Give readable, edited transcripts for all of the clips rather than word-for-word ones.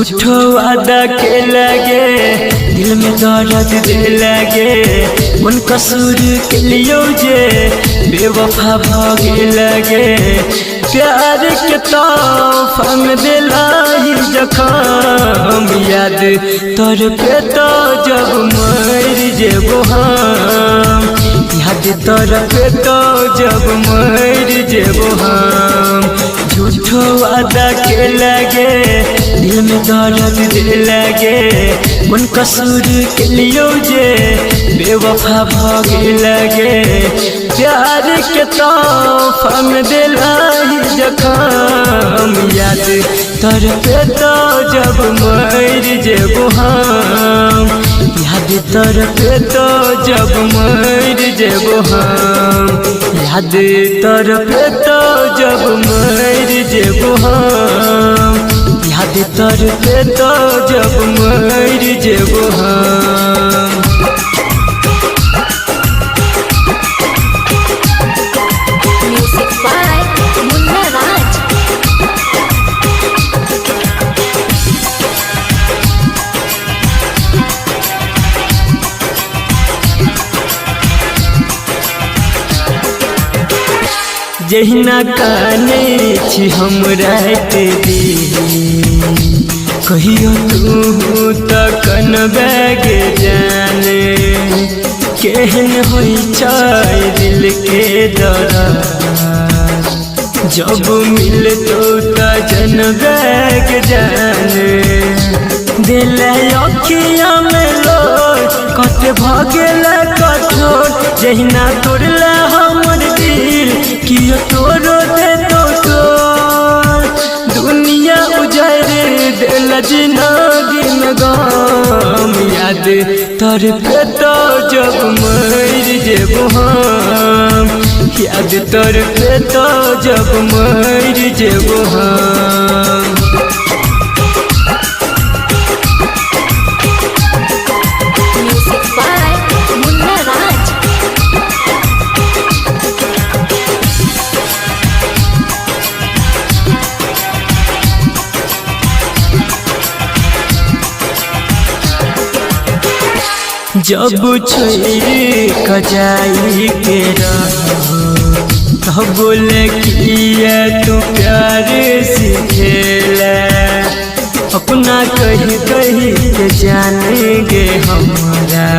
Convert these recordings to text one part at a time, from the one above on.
झूठो वादा के लगे दिल में दर्द दे लगे मन कसूर के लियो जे बेवफा भागे लगे प्यार के तोहफा में दिला ही जखम याद तोर पे तो जब मर जेबो हम याद तोर पे तो जब मर जेबो हम झूठो वादा के लगे दिल में दर्द दे लगे मन कसूर के लियो जे बेवफा भागे लगे प्यार के तोहफा में दिला ही जखम याद तोर पे तो जब मर जेबो हम याद तोर पे तो जब मर जेबो हम याद तोर पे तो जब मर जेबो हम याद तोर पे तो जब मर जेबो हम। Music by Munna Raj. जहिना काने छी हम रात दी कहियो तू तक न बैगे जाने केहन होई चाय दिल के दरा जब मिल तो जन बैग जाने दिल अखिया में लो कत भगेल कठोर जहिना तोड़ला हमर दिल कियो तोरो दे तो दुनिया उजारे दिल जिंदगी में गम याद तोर पे तो जब मर जेबो हम याद तोर पे तो जब मर जेबो हम। Music by Munna Raj. जब छोरी कजाई के तब बोले किया तू प्यार सीखेला अपना कही कही के जानेंगे हमारा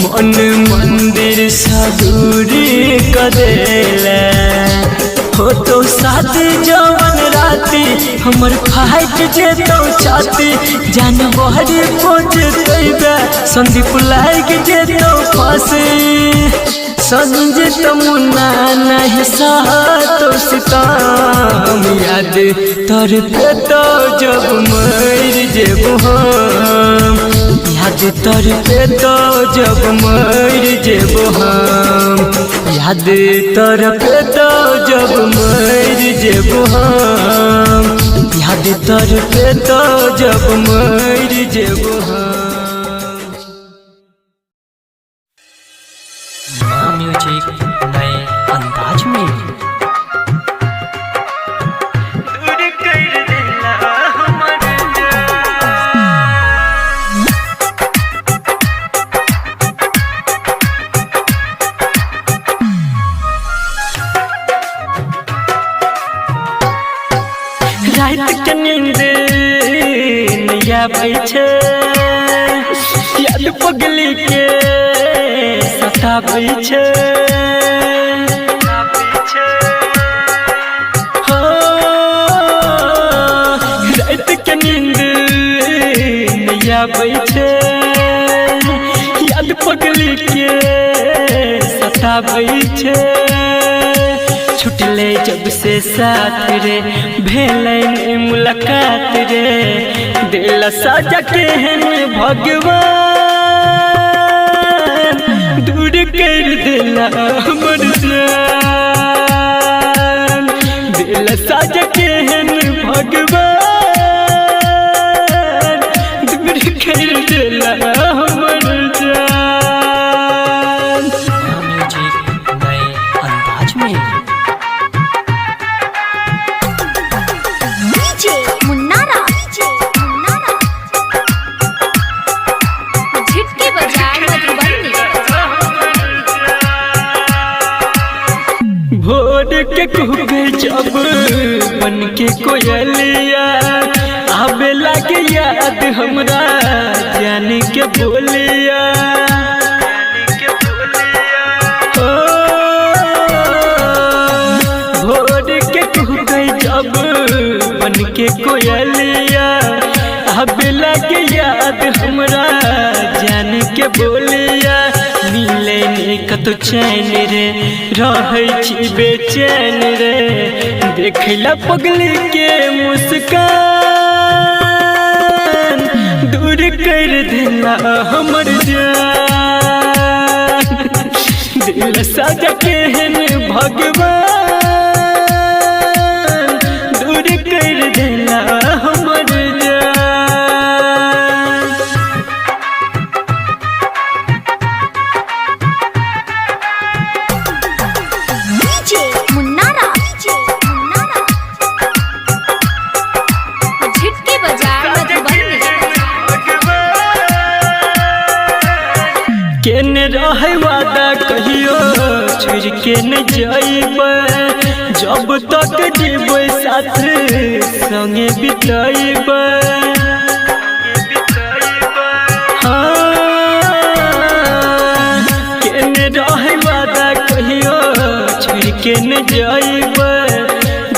मन मंदिर सा दूरी कदेला हो तो साथी जवन राती हमर फाइट जे तो छाती जान बहरी पहुँच तैबे संदीप लाइक जे तो फांसी संजित मुन्ना नहीं तो सितम याद तोर पे तो जब मर जेबो हम याद तोर पे तो जब मर जेबो हम याद तोर पे तो जब मर जेबो हम याद तोर पे तो जब मर जेबो हम। म्यूजिक नए अंदाज में दूर कर देला हमर रात के नींद नहीं आबै छै याद पगली के सताबै छै हो रात के नींद नहीं आबै छै याद पगली के सताबै छै छुटले जब से साथ रे भेलै मुलाकात रे दिल साजा केहन भगवान दूर कर देला हमर जान दिल साजा केहन भगवान दूर कर देला हमर जान। म्यूजिक नए अंदाज में DJ Munna Raj. भोर के कुके जब बन के कोयलिया आवे लागे याद हमरा जान के बोलिया भोर के कुके जब बन के कोयलिया आवे लागे याद हमरा जान के बोलिया मिले ने कतो चैन रे रहै छी बेचैन रे देखला पगली के मुस्कान दूर कर देला हमर जान दिल साजा केहन भगवान दूर कर देला हमर जान झिटके बाजार मधुबनी केने रहे वादा कहियो छोड़ के न जाइबे जब तक जीवे साथ संगे बिताइबे केने रहे वादा कहियो छोड़ के न जाइबे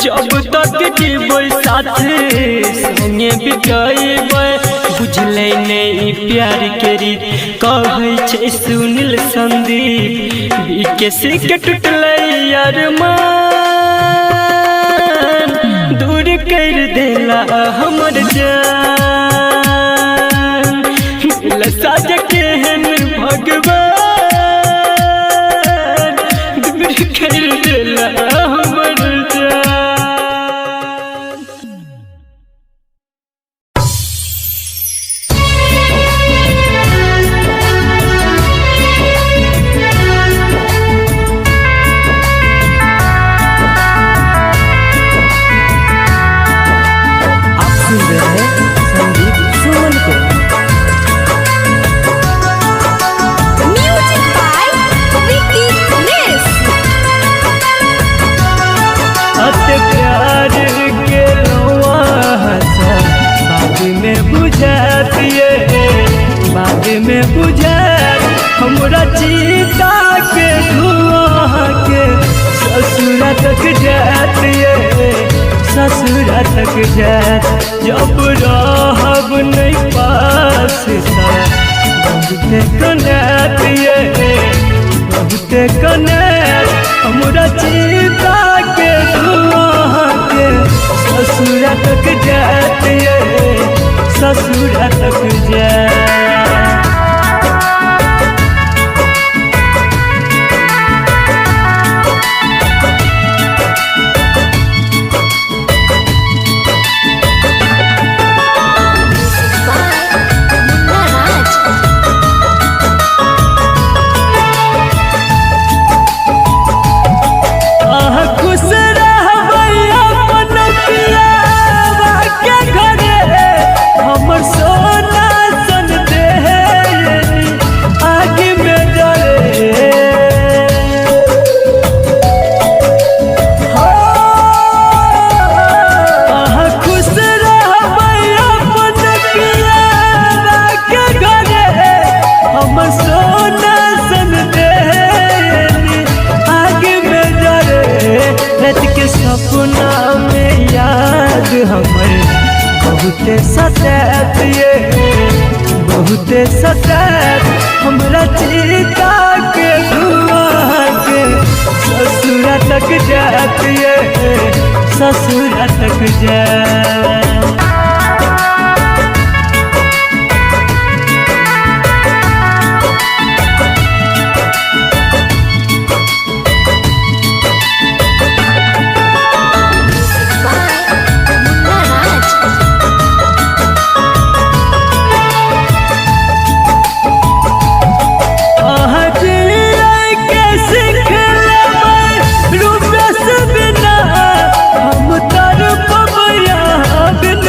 जब तक जीवे साथ संगे बिताइबे बुझले नहीं प्यार के रीत कहै छै सुनील संदीप बीके के टूटले अरमान दूर कर देला हमर जान दिल साज केहन भगवान दूर कर देला हमर जान। म्यूजिक बाय विकी नेस अते प्यार के लौआ हंसा बाद में बुझातिए बाद में बुझात हमरा चीता के धुआं के ससुरा तक जातिए ससुरा तक जात जब रहब नहीं पास बहुते कनातिए बहुते कनात हमरा चीता के धुआं के ससुरा तक जातिए ससुरा तक जात। खुश रहबै अपन पियावा के घरे हमर सोना सन देहरी आगे में डरे खुश रहबै अपन पियावा के घरे हमर सोना सन देहरी आगे में डरे रात के सपना में याद हमर बहुते सतातिए बहुते सतात हमरा चीता के धुआं के ससुरा तक जातिए ससुरा तक जात। हम तर पबया बिन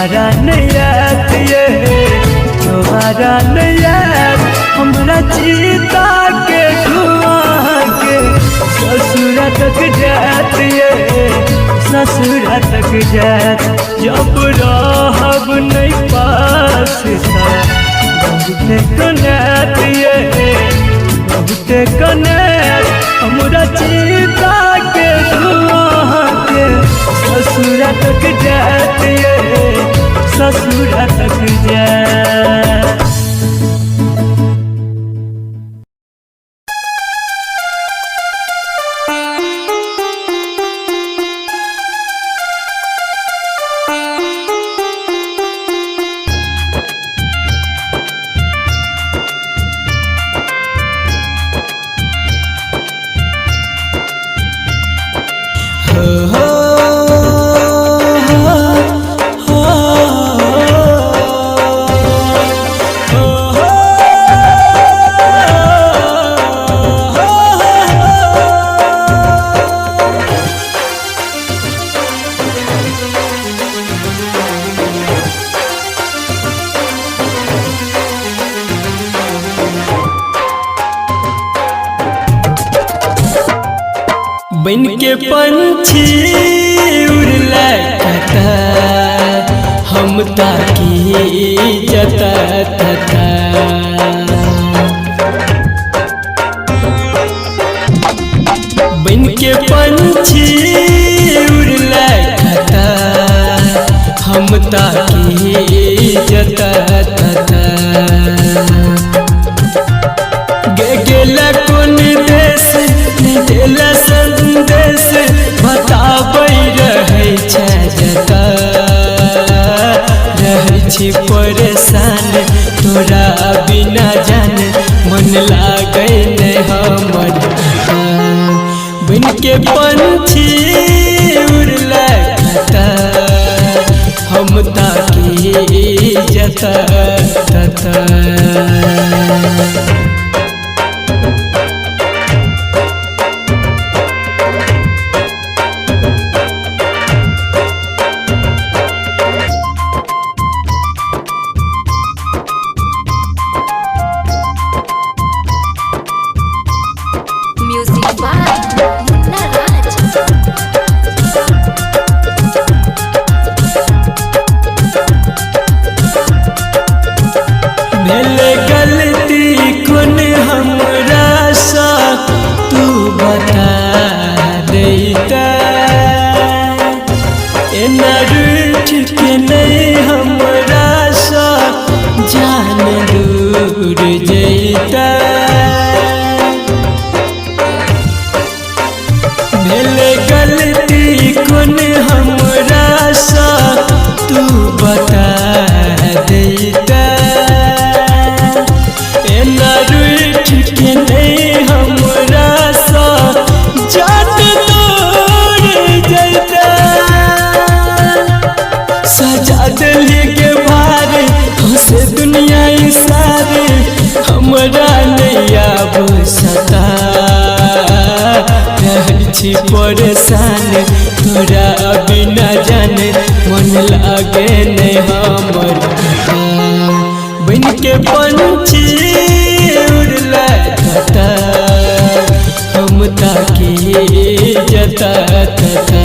दोबारा नयात ये दोबारा नयात हमरा चिता के धुआं के ससुरा तक जात ये ससुरा तक जात जब रहब नहीं पास सा बहुते कनेत ये बहुते कनेत हमरा चिता के धुआं के ससुरा तक जात ये ससुरा तक जात। बन के पंछी उड़ला कता हम ताकी जता तता बन के पंछी उड़ला कता हम ताकी जता तता गेला कोन देश देला संदेश बताबै रहै छै जता रहै छी परेशान तोरा बिना जान मन लागै नै हमर बन के पंछी उड़ला कता हम ताकी जता तता Music by Munna Raj. भेल गलती कोन हमरा सा तू बता देता एना रूठ के नहीं हमरा सा जान दूर जैता भेल गलती कोन हमरा सा तू बता देता एना रूठ के नहीं हमरा सा जान दूर जैता सजा दिली के भारे हंसे दुनिया सारे हमरा नहीं आब सता रहै छी परेशान तोरा बिना जाने मन लागे नहीं हमर बन के पंछी उड़ला कता हम ताकी जता तता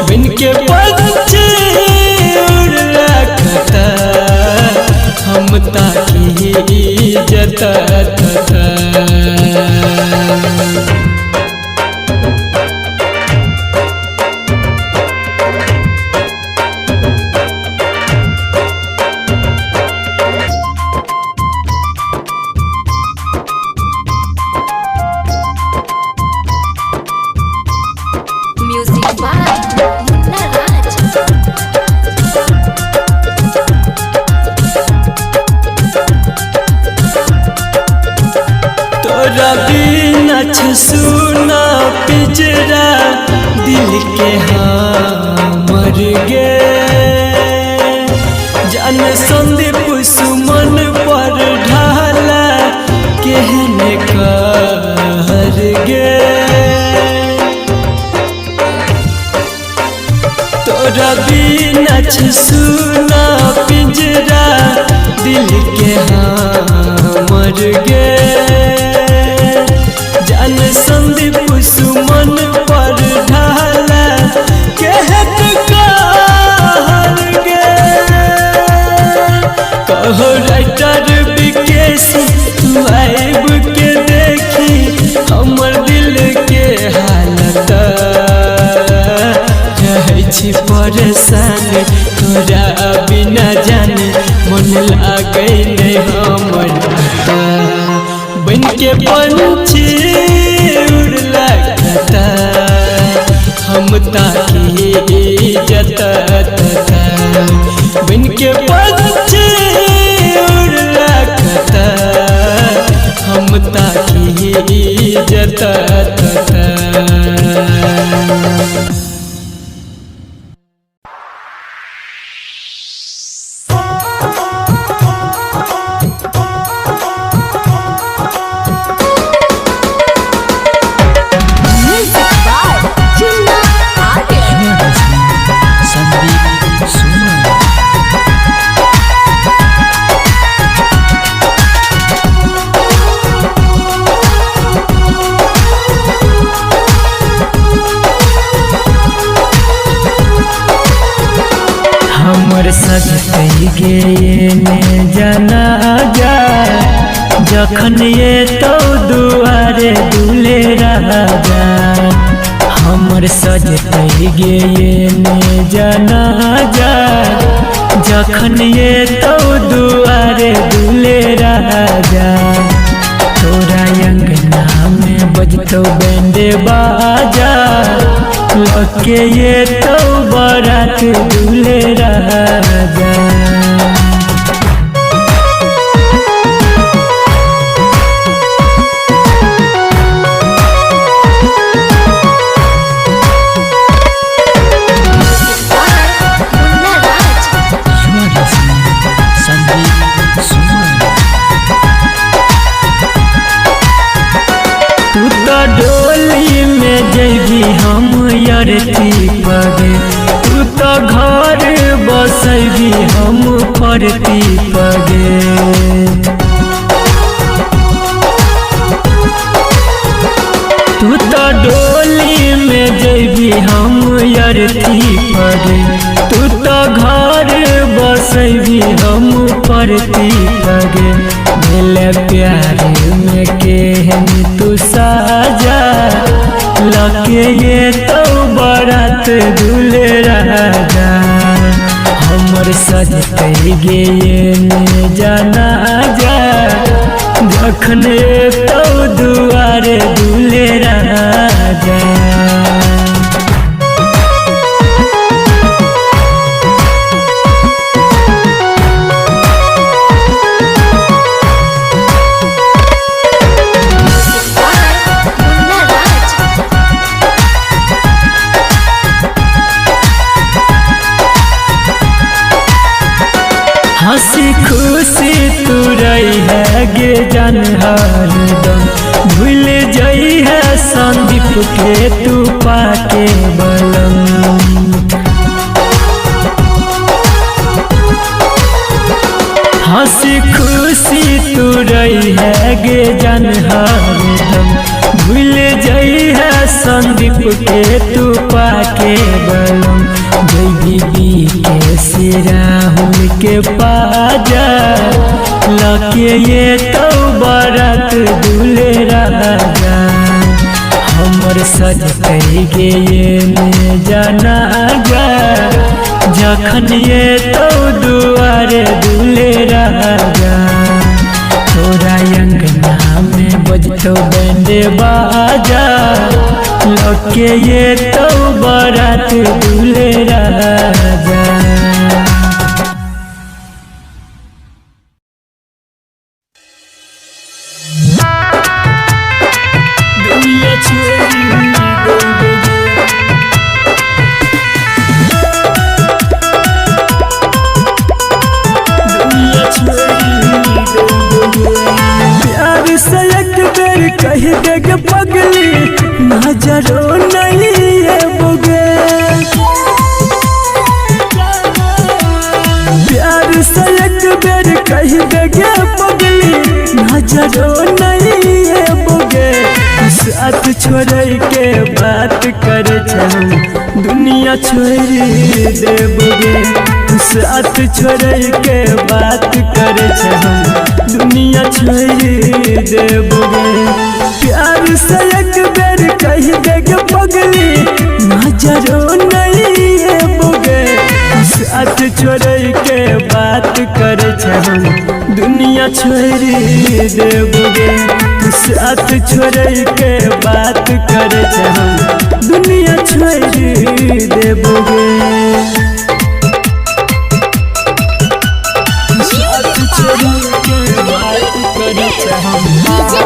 बन के पंछी उड़ला कता हम ताकी जता तता Music by Munna Raj. तोरा बिना छ सुना पिजरा दिल के हमर गे जान संदीप सुमन पर ढाला केहने कहर गे तोरा बिना छे सुना पिंजरा दिल के हमर गे जान संदीप सुमन पर ढाला कहत कहर गे कहो राइटर विकेश तू आइब के देखी हमर दिल के हालत रहे छी परेशान तोरा बिना जाने मन लागे नहीं हमर बन के पंछी उड़ला कता हम ताकी इज्जत बन के पंछी उड़ला कता हम ताकी इज्जत सजते गे ने जना जा जखन ये तो दुआरे दूल्हे राजा हमर सजते गे ने जना जा जखन ये तो दुआरे दूल्हे राजा तोरा अंगना में बजतो बैंड बाजा लके ये तो बारात दूल्हे राजा तू तो डोली में जैबी हम यरती पगे तू तो घर बसैबी हम परती पगे तू तो डोली में जैबी हम यरती पगे तू तो घर बसैबी हम परती पगे मिले प्यार में केहन तू साजा लके ये तो बारात दूल्हे राजा हमर सजते गे ने जाना जा जखन तो दुआरे दूल्हे राजा हंसी खुशी तू रही है गे जान हरदम भूल जई है संदीप के तू पाके बलम हंसी खुशी तू रही है गे जान हरदम भूल जई है संदीप के तू पाके बलम जय बीबी के सिराहुल के पाजा लके ये तो बारात दूल्हे राजा हमर सजते गे ने जाना जा जखन ये तो दुआरे दूल्हे राजा तोरा अंगना में बजतो बैंड बाजा लके ये तो बारात दूल्हे राजा प्यार से एक बेर कह देगे पगली नजरो नहीं है बुगे से एक बेर कह देगे पगली नजरो नहीं है बोगे साथ छोड़ के बात कर दुनिया छोड़ देबोगे साथ छोड़ के बात कर दुनिया छोड़ देबोगे प्यार से एक बेर कह देगे पगली नजरो नहीं है बोगे साथ छोड़ के बात कर दुनिया छोड़ देबोगे साथ छोड़ के बात कर दुनिया छोड़ देबोगे साथ छोड़ के बात कर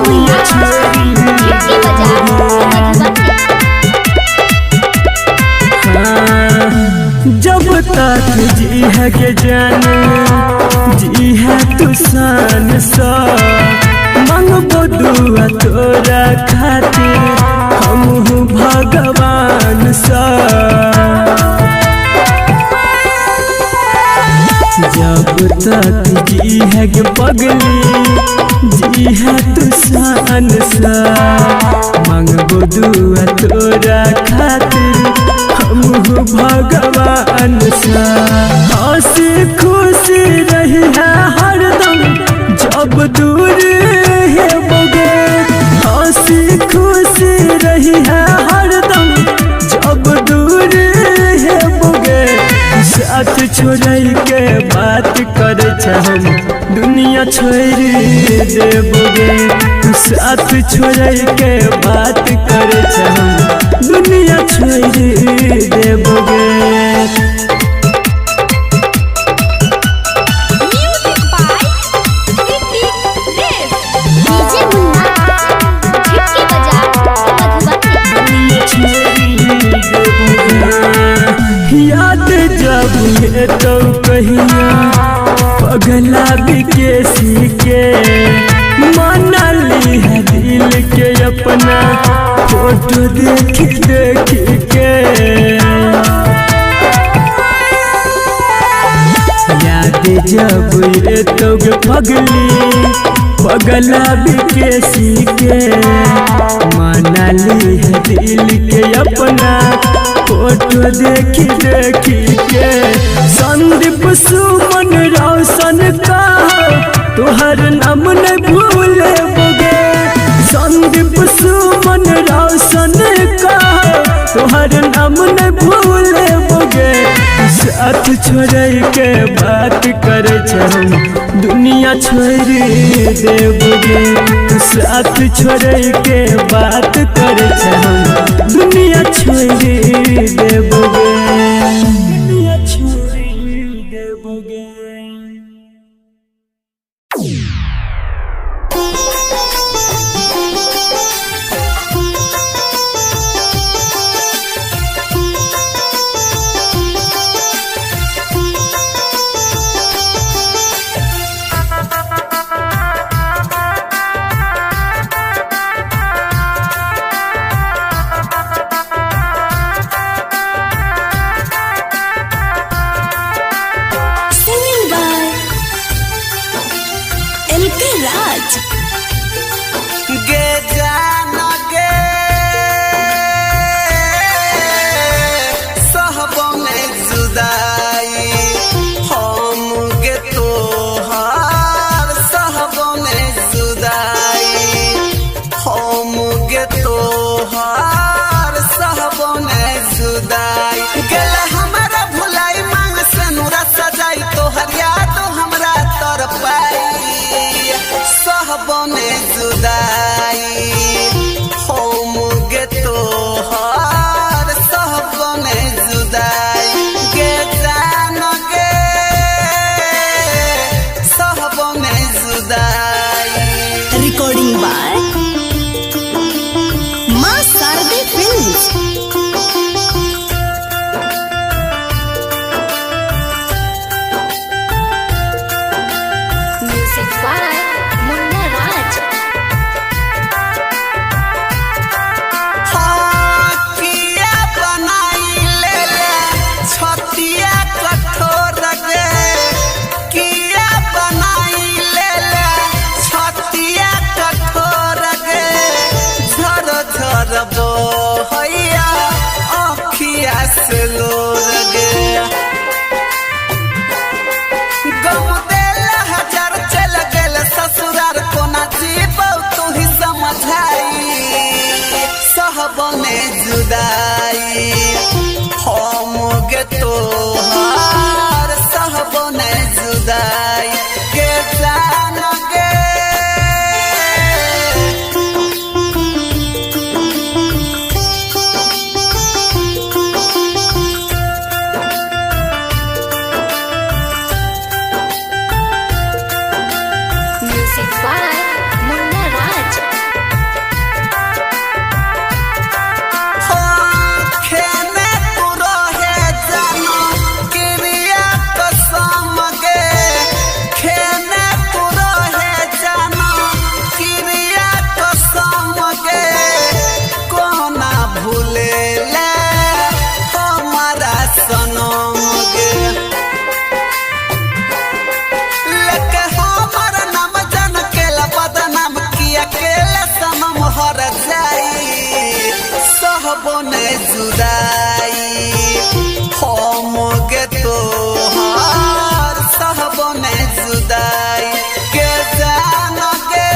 दुनिया छोड़ जब तक जी है के जाने जी है तू शान सा मांगबो दुआ तोरा खातिर हम भगवान सा जब तक जी है के पगली जी है तू शान सा मांगबो दुआ तोरा खातिर हम भगवान सा हंसी खुशी रही है हरदम जब दूर है बोगे हंसी खुशी रही है हरदम जब दूर है बोगे साथ छोड़ के बात कर दुनिया छोड़ देबोगे साथ छोड़ के बात कर दुनिया छोड़ देबोगे याद जब है तो कहिया पगला बिकेसी के मना ली है दिल के अपना फोटो देख के याद जब है तो पगली पगला बिकेसी के मना ली है दिल के अपना फोटो देखी के संदीप सुमन रोशन का तोहर नाम नहीं भूले बोगे संदीप सुमन रोशन का तोहर नाम नहीं भूले बोगे साथ छोड़ के बात कर दुनिया छोड़ देबोगे साथ छोड़ के बात कर दुनिया छोड़ देबोगे दुनिया छोड़ देबोगे जुदाई हम गे तोहार सहबो न जुदाई के जान गे Music by Munna Raj. खेने तू रहे जानो क्रिया कसम गे खेने तू रहे जानो क्रिया कसम गे कोना भूले ले हमारा सनम गे लेके हमारा नाम जान के बदनाम किया के सनम हर जाई सहबो न जुदाई हम गे तोहार सहबो न जुदाई के जान गे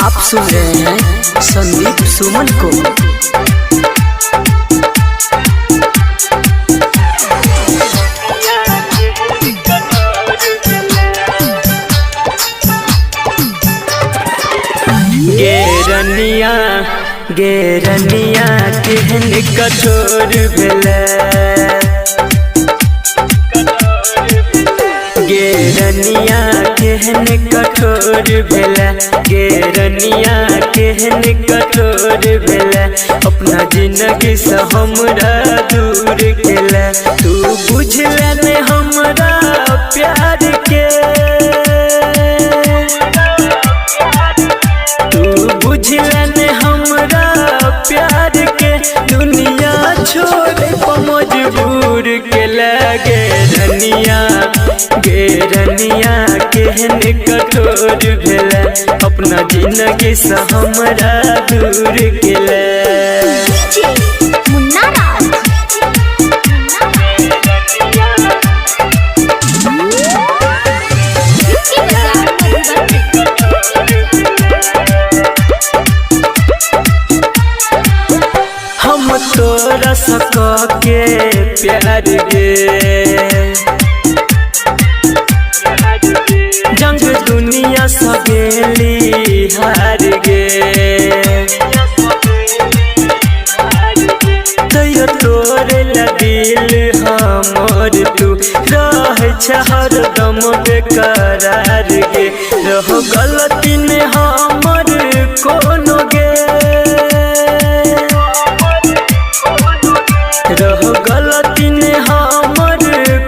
आप सुन रहे हैं संदीप सुमन को। गेरनिया गेरनिया केहन कठोर भेलै गेरनिया केहन कठोर भेलै गेरनिया केहन कठोर भेलै अपना जिंदगी से हमरा दूर केलै तू बुझले ने हमरा प्यार के तू बुझले ने हमरा प्यार के दुनिया छोड़ पर मजबूर के लगे गेरनिया केहन कठोर भेलै अपना जिंदगी से हमरा दूर केलै Munna Raj. Vicky Bazaar Madhubani. हम तोरा सक के प्यार गे जंग दुनिया सगेली हार गे तैयो तोरे ला दिल हमर तू रह हरदम बेकरार गे रह गलती ने हमर कोनो गे रह गलती ने हमर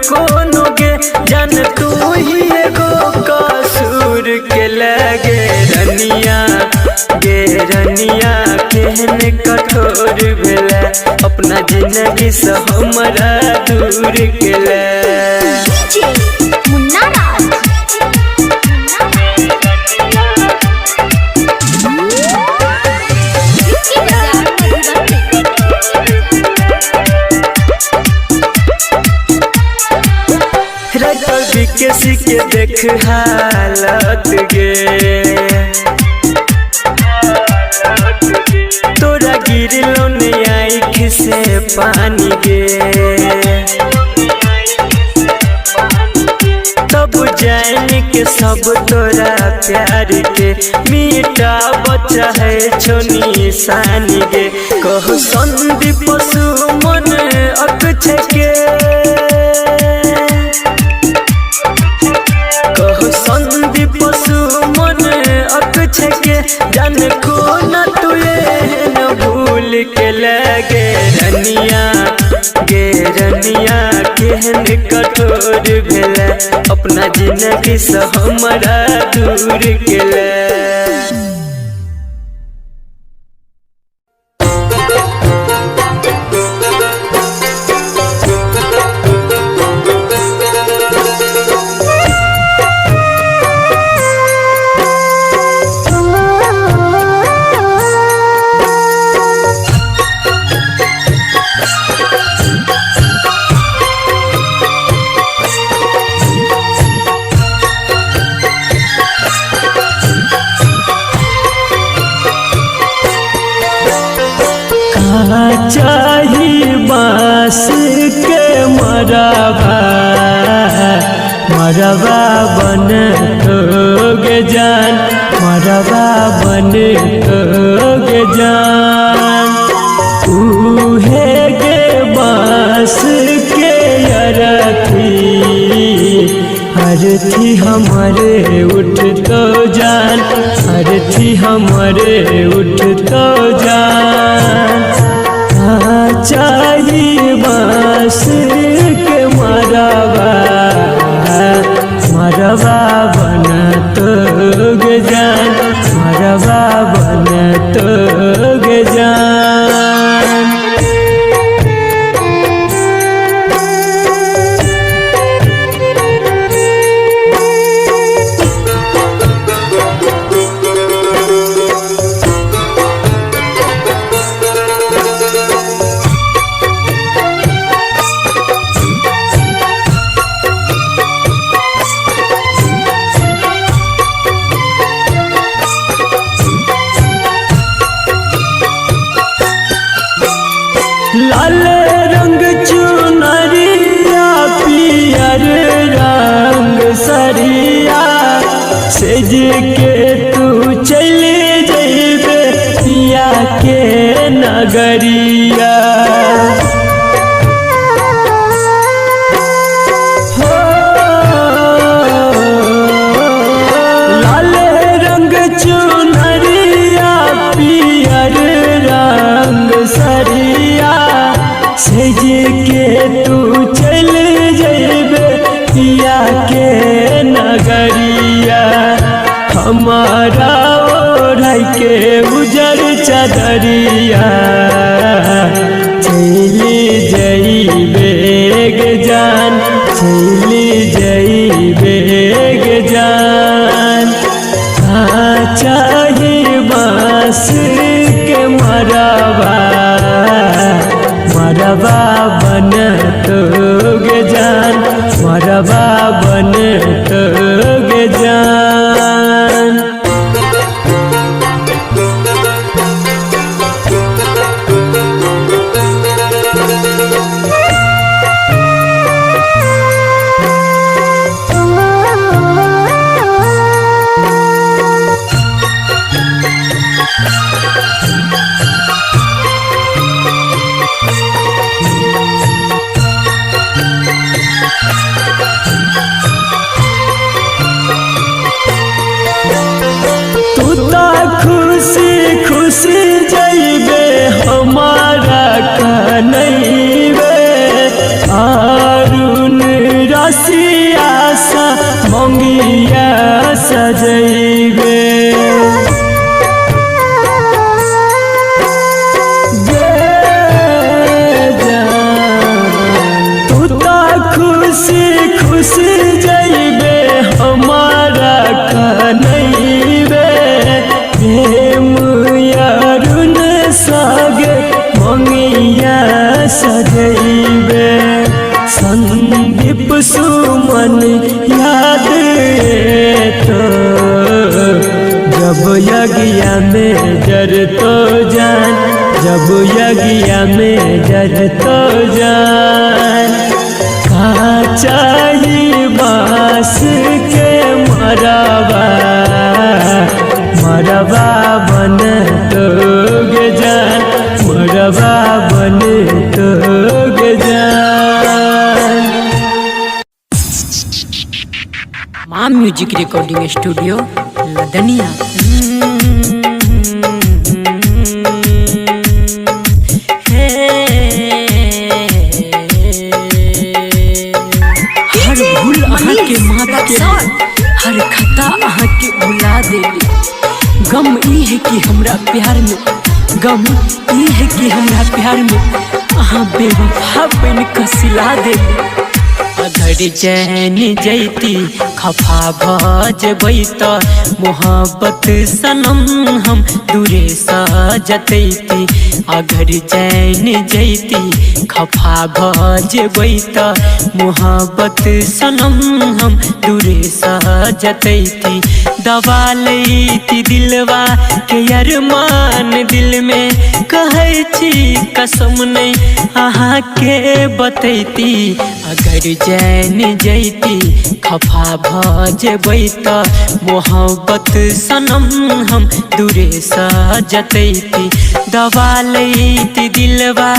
कोनो गे जान तू ही एगो कसूर के लगे गेरनिया केहन कठोर भेलै अपना जिंदगी से हमरा दूर केलै Munna Raj. Vicky Bazaar Madhubani. Writer विकेसी के देख हालत गे तोरा गिरलो ने आँख से पानी गे तब जान के सब तोरा प्यार के मीठा बच्चा है छोनी सानी गे कहो संदीप सुमन अक्षय के कहो संदीप सुमन अक्षय के जान को न तुए न भूल के लगे गेरनिया केहन कठोर भेलै अपना जिंदगी से हमरा दूर केलै मरबा मरबा बन तोगे जान मरबा बन तोगे जान उहे गे बास के अरथी हरथी हमारे उठ तो जान हरथी हमारे उठ तो जान चाहिए बास के मरबा मरबा बन तोगे जान मरबा बन तोगे जान लाल रंग चुनरिया पियर रंग सरिया सेज के तू चले जइबे पिया के नगरिया हो लाल रंग चुनरिया पियर रंग सरिया सेज के तू चल जइबे पिया के नगरिया हमारा ओढ़ के उजर चदरिया चली जइबे गे जान चली जइबे गे जान चाहिए बास के मरबा मरबा बन तोगे जान मरबा बन तोगे जान खुशी खुशी जइबे हमारा कनैबे अरुण रसिया सा मंगिया सजइबे तू तो खुशी खुशी जइबे हमारा कनैबे अरुण सागे मंगिया सजइबे संदीप सुमन याद तो जब यज्ञ में जर तो जान जब यज्ञ में जर तो जान कहाँ चाहिए बास के मरबा मरबा बन तोगे जान मरबा बन तोगे जान माँ म्यूजिक रिकॉर्डिंग स्टूडियो लदनिया हर भूल अहाँ के माफ के हर खता अहाँ के भुला देली गम ई है कि हमरा प्यार में गम ई है कि हमरा प्यार में अहाँ बेवफा बन के सिला देली अगर चैन जैती खफा भजबै त मोहब्बत सनम हम दूरे सजतैती। अगर चैन जैती खफा भजबै त मोहब्बत सनम हम दूरे सजतैती। दबा लैती दिलवा के अरमान दिल में कहै छी कसम नहीं अहाँ के बतैती। अगर चैन जैती खफा भजबै त मोहब्बत सनम हम दूरे सजतैती। दबा लैती दिलवा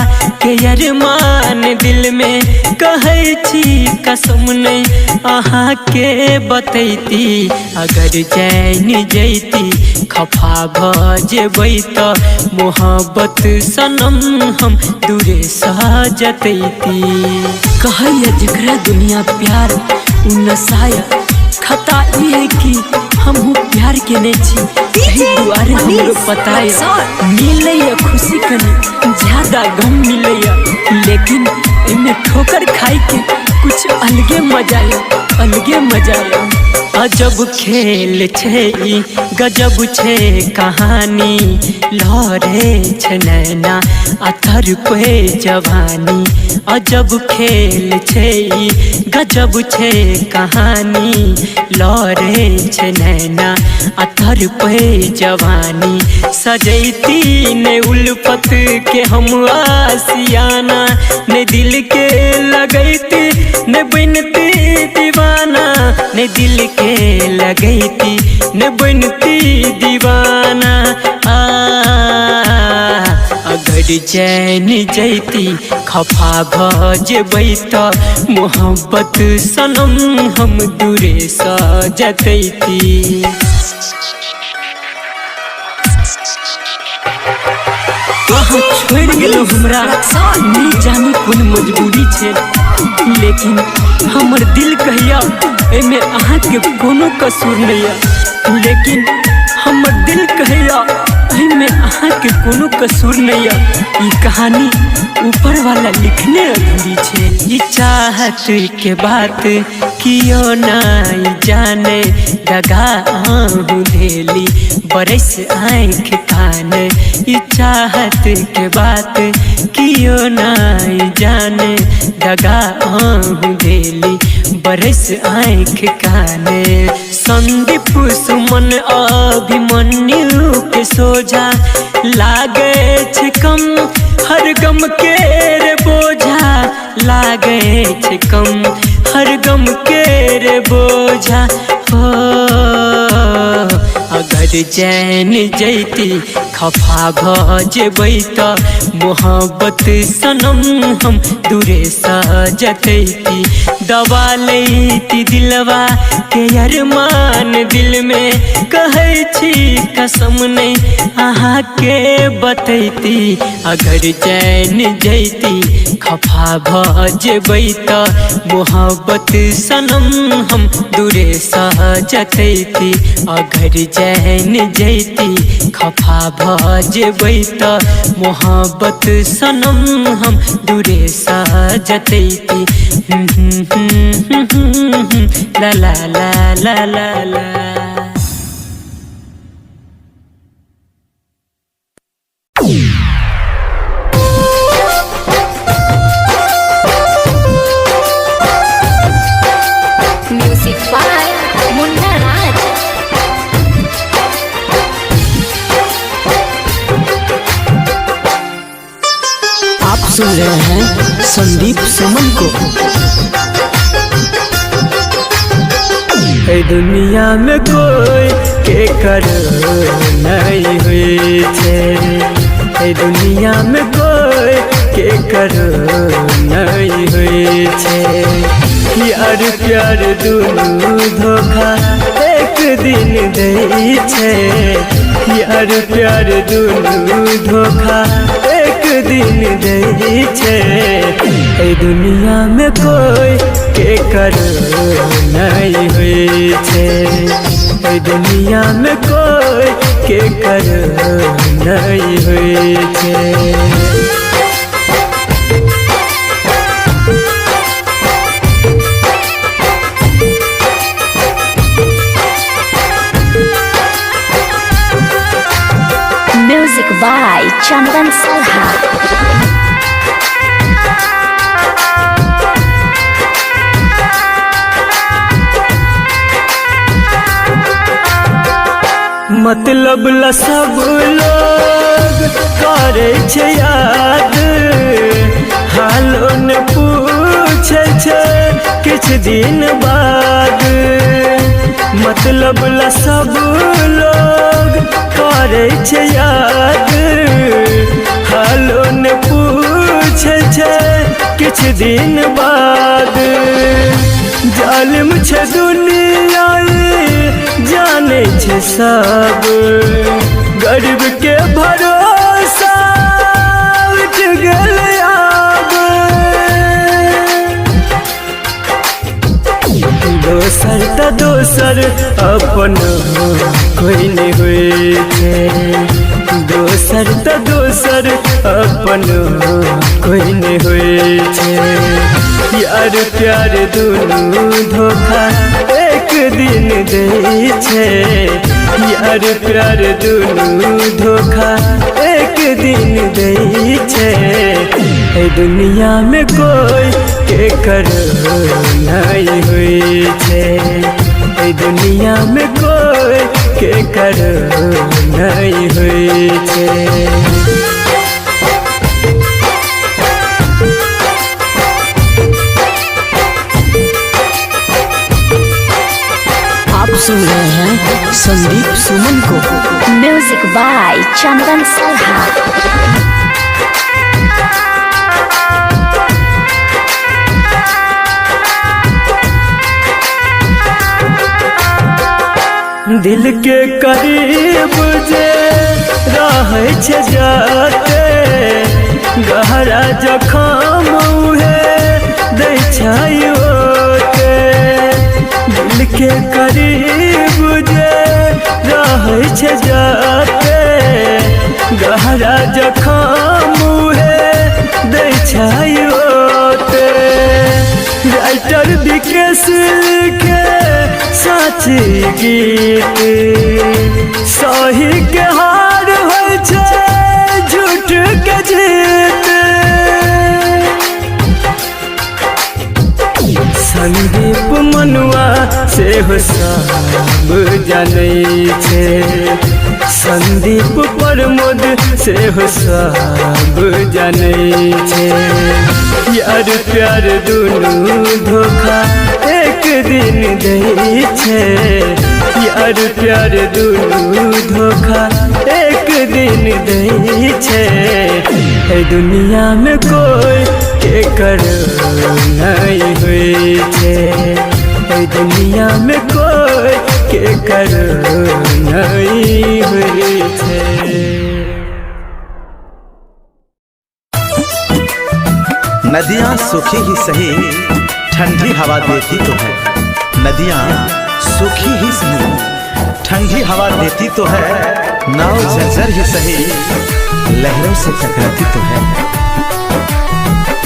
के अरमान दिल में कहै छी कसम नहीं अहाँ के बतैती। अगर चैन जैती खफा भजबै त मोहब्बत सनम हम दूरे सजतैती। कहैया जकरा दुनिया प्यार उ नसाया खता ई है कि हमहू प्यार के नहीं छी यही दुआरे हमरो पताया। मिलैया खुशी कनी ज्यादा गम मिलैया लेकिन इनमें ठोकर खाई के कुछ अलगे मजा अलगे मजा। अजब खेल छै ई गजब छै कहानी लहरे छै नैना अथर पे जवानी। अजब खेल छै ई गजब छै कहानी लहरे छै नैना अथर पे जवानी। सजैती ने उल्फत के हम आसियाना ने दिल के लगैती ने बनती दीवाना ने दिल के लगैती ने बनती दीवाना। अगर चैन जैती खफा भजबै त मोहब्बत सनम हम दूरे सजतैती। छोड़ गेलो हमरा नहीं जानी कोन मजबूरी छै लेकिन हमर दिल कहिया एमे अहाँ के कोनो कसूर नहीं लेकिन हमर दिल कहिया एमे अहाँ के कोनो कसूर नहीं। ई कहानी ऊपर वाला लिखने अधूरी छै। ये चाहत के बात कियो नहीं जाने दगा आहू धेली बरस आँख कान। ये चाहत के बात कियो नहीं जाने दगा आहू धेली बरस आँख कान। संदीप सुमन अभिमन्यु के सोझा लागे छै कम हर गम के रे बोझा लागे छै कम हर गम के रे बोझा। हो अगर चैन जैती खफा भजबै त मोहब्बत सनम हम दूरे सजतैती। दबा लैती दिलवा के अरमान दिल में कहै छी कसम नहीं अहाँ के बतैती। अगर चैन जैती खफा भजबै त मोहब्बत सनम हम दूरे सजतैती। अगर चैन जैती खफा भजबै त मोहब्बत सनम हम दूरे सजतैती। ला ला ला ला ला ला। Music by Munna Raj. आप सुन रहे हैं संदीप सुमन को। दुनिया में कोई के कर नहीं हुई छे। दुनिया में कोई के कर नहीं हुई छे। यार प्यार दुनू धोखा एक दिन दै छे। यार प्यार दुनू धोखा एक दिन दै छे। दुनिया में कोई के कर नहीं हुई छे। दुनिया में कोई के कर नहीं हुई छे। Music by Chandan Salha. मतलब ला सब लोग करे छे याद, हालो ने पूछे छे किछ दिन बाद। मतलब ला सब लोग करे छे याद, हालो ने पूछे छे किछ दिन बाद। जालिम छे दुनिया जाने छे सब, गरीब के भरोसा उठ गल आब। दोसर त दोसर अपन कोई नहीं हुए छे, दोसर त दोसर अपन कोई नहीं हुए छे। यार प्यार दुनू धोखा एक दिन दे छे, यार प्यार दुनू धोखा एक दिन दे छे। ए दुनिया में कोई के कर नहीं हुई छे, ए दुनिया में कोई के कर नहीं हुई छे। आप सुन रहे हैं संदीप सुमन को। Music by Chandan Salha. दिल के करीब जे रहे छे जाते, गहरा जखम उहे दै छै ओते। दिल के करीब जे रहे छे जाते, गहरा जखम उहे दै छै ओते। राइटर विकेश लिखे साची गीत, सही के हार होय छे झूठ के जीत। संदीप मनुआ से हो सब जाने छे, संदीप प्रमोद से हो सब जाने छे। यार प्यार दुनू धोखा एक दिन दे छे, यार प्यार दुनू धोखा एक दिन दे छे। ए दुनिया में कोई के कर नहीं हुई छे, ए दुनिया में कोई के कर नहीं हुई छे। नदियाँ सूखी ही सही ठंडी हवा देती तो है, नदियाँ सूखी ही सही ठंडी हवा देती तो है। नाव जर्जर ही सही लहरों से टकराती तो है।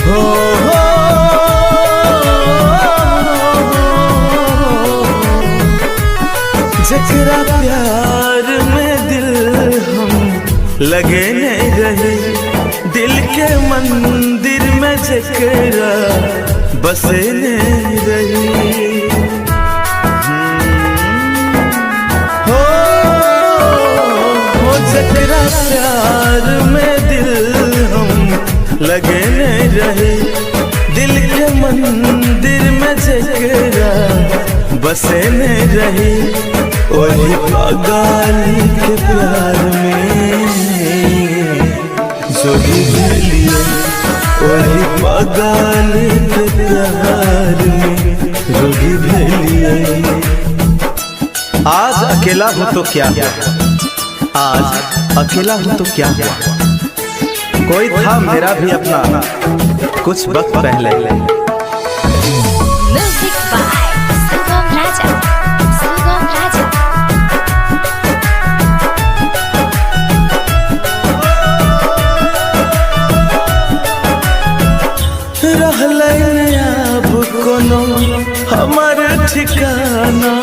हो जकरा प्यार में दिल हम लगे नहीं रहे, दिल के मंदिर में जकरा बसे नहीं रही। हो जकरा प्यार में दिल हम लगे नहीं रहे, दिल के मंदिर में जकरा बसे नहीं रही। वही पागल के प्यार में जो भी लिए, वही पागल के प्यार में जो भी लिए। आज अकेला हूँ तो क्या हुआ, आज अकेला हूँ तो क्या हुआ, कोई था मेरा भी अपना कुछ वक्त पहले। Music by Sugam Raja. Sugam Raja. रहले अब कोनो हमार ठिकाना,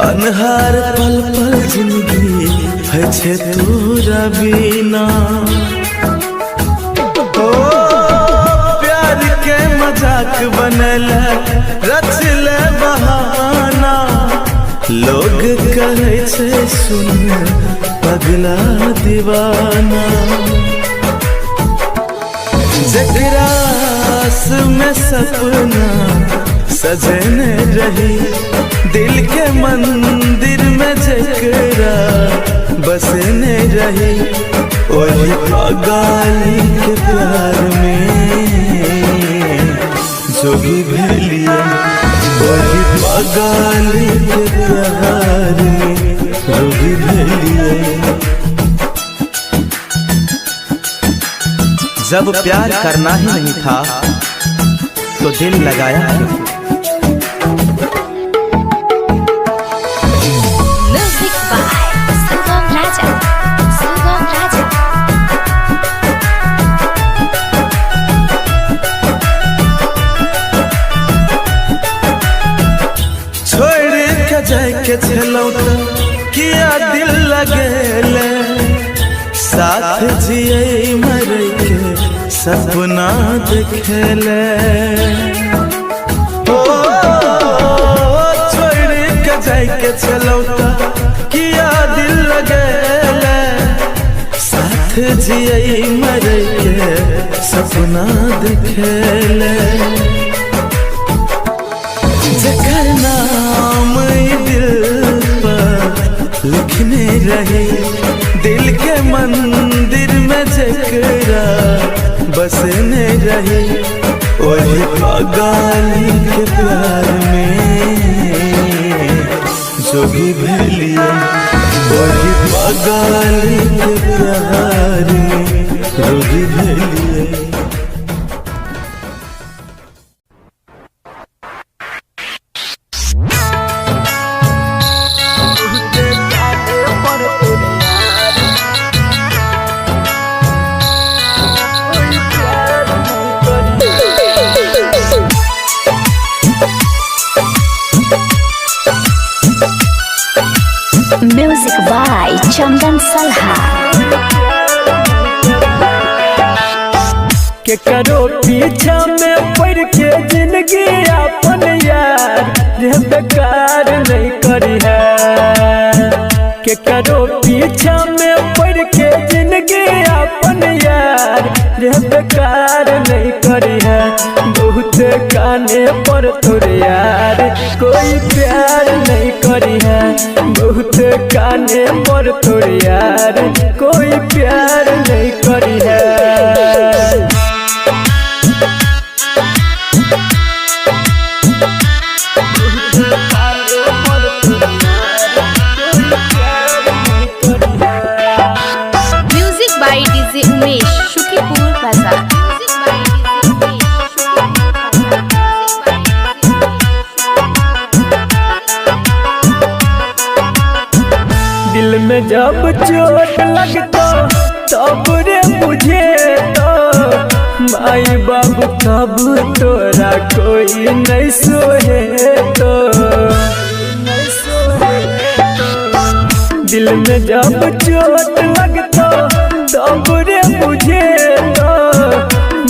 अनहार पल पल जिंदगी है छे तोरा बिना। ओ प्यार के मजाक बनल रचल बहाना, लोग कहे छे सुन पगला दीवाना। जगरास में सपना सजने रही, दिल के मंदिर में जकरा बसने रही, वही पागली के प्यार में जोगी भेलिया। वही पागली के प्यार में जोगी भेलिया। जब प्यार करना ही नहीं था तो दिल लगाया क्यों? Music by Sugam Raja. Sugam Raja. छोड़ के जाए के चलो तो किया दिल लगेले, साथ जिए मर के सपना देखेले। ओ छोड़ के जाए के चलो तो किया दिल लगेले, साथ जिए मर के सपना देखेले। जकर नाम दिल पर लिखने रहे, दिल के मंदिर में जकरा बसने रहे, वही पागली के प्यार में जोगी भेलिया। वही पागली के प्यार में जोगी भेलिया। Music by Chandan Salha. के करो पीछा में पड़ के जिंदगी अपन यार रे बेकार नहीं करी है। के करो पीछा में पड़ के जिंदगी अपन यार रे बेकार नहीं करी है। बहुत गाने पर तोरे यार कोई प्यार नहीं करी है। बहुत गाने पर तोरे यार कोई प्यार नहीं करी है। Music by DJ Umesh, Shukipur Bazaar. दिल में जब चोट लगता तब रे मुझे तो माई बाबू तब तोरा कोई नहीं सोहे तो। दिल में जब चोट लगता तब रे मुझे तो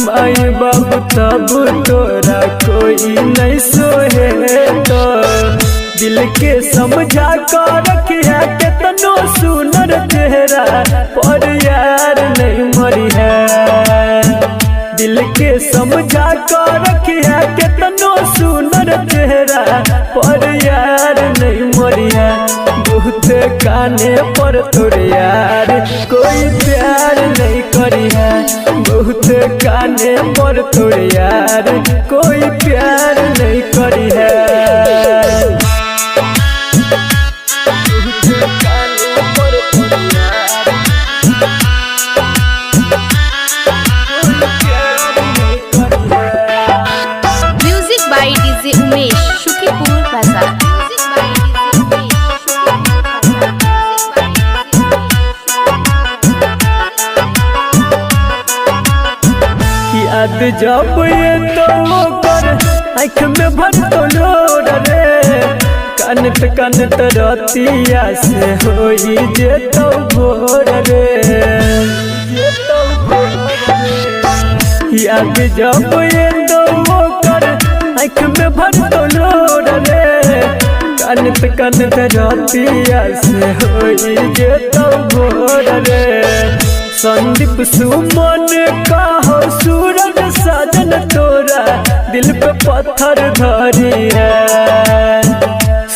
माई बाबू तब तोरा कोई नहीं सोहे तो। दिल के समझा कर रखिया केतनो सुनर चेहरा पर यार नहीं मरी है। दिल के समझा कर रखिया केतनो सुनर चेहरा पर यार नहीं मरी है। बहुत काने पर तोरे यार कोई प्यार नहीं करी है। बहुत काने पर तोरे यार कोई प्यार नहीं करी है। Music by DJ Umesh, Shukipur Bazaar. याद जब ये तो कर आँख में भर तो लोड रे। कानत कानत रतिया से होई जेतौ भोर रे याद जब एंदो ओकर आँख में भरतो लोर रे कानत कानत रतिया से होई जेतौ भोर रे संदीप सुमन कहो सूरज साजन तोरा दिल पे पत्थर धरी है